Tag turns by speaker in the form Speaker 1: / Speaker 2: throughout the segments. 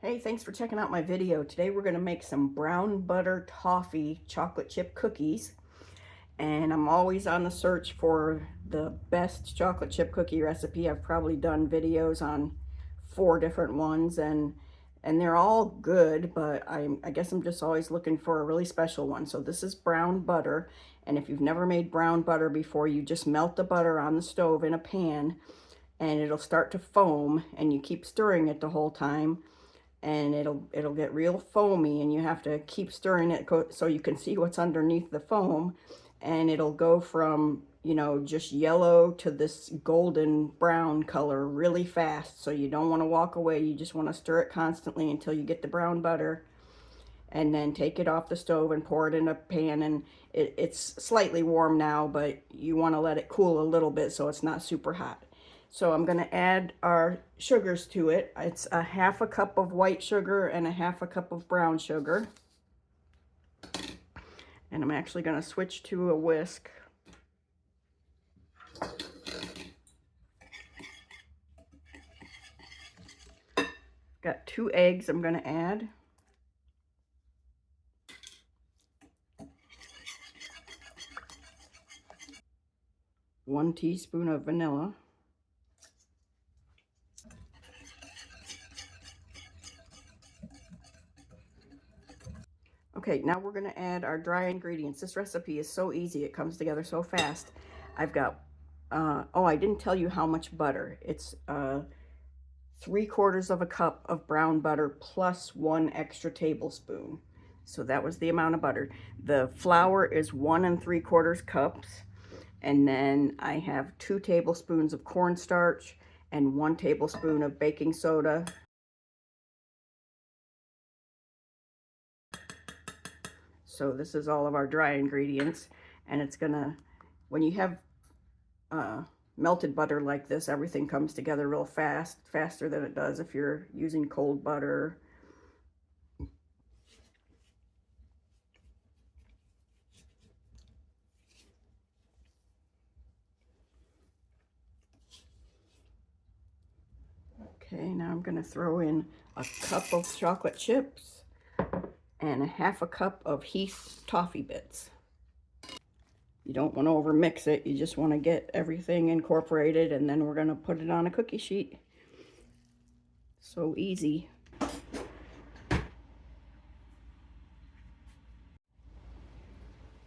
Speaker 1: Hey, thanks for checking out my video. Today we're going to make some brown butter toffee chocolate chip cookies. And I'm always on the search for the best chocolate chip cookie recipe. I've probably done videos on 4 different ones and they're all good, but I guess I'm just always looking for a really special one. So this is brown butter, and if you've never made brown butter before, you just melt the butter on the stove in a pan and it'll start to foam, and you keep stirring it the whole time, and it'll get real foamy, and you have to keep stirring it so you can see what's underneath the foam, and it'll go from, you know, just yellow to this golden brown color really fast. So you don't want to walk away, you just want to stir it constantly until you get the brown butter, and then take it off the stove and pour it in a pan. And it's slightly warm now, but you want to let it cool a little bit so it's not super hot. So I'm going to add our sugars to it. It's a 1/2 cup of white sugar and a 1/2 cup of brown sugar. And I'm actually going to switch to a whisk. Got 2 eggs I'm going to add. One teaspoon of vanilla. Okay, now we're going to add our dry ingredients. This recipe is so easy. It comes together so fast. I've got, oh, I didn't tell you how much butter. It's 3/4 cup of brown butter plus 1 extra tablespoon. So that was the amount of butter. The flour is 1 3/4 cups. And then I have 2 tablespoons of cornstarch and 1 tablespoon of baking soda. So this is all of our dry ingredients, and it's gonna, when you have melted butter like this, everything comes together real fast, faster than it does if you're using cold butter. Okay, now I'm gonna throw in a cup of chocolate chips and a 1/2 cup of Heath toffee bits. You don't want to overmix it. You just want to get everything incorporated, and then we're going to put it on a cookie sheet. So easy.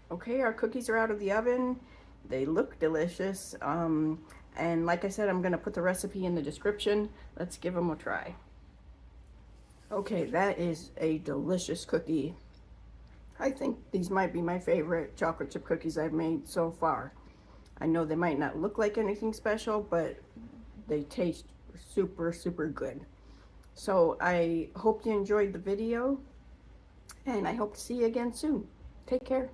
Speaker 1: Okay, our cookies are out of the oven. They look delicious. And like I said, I'm going to put the recipe in the description. Let's give them a try. Okay, that is a delicious cookie. I think these might be my favorite chocolate chip cookies I've made so far. I know they might not look like anything special, but they taste super, super good. So I hope you enjoyed the video, and I hope to see you again soon. Take care.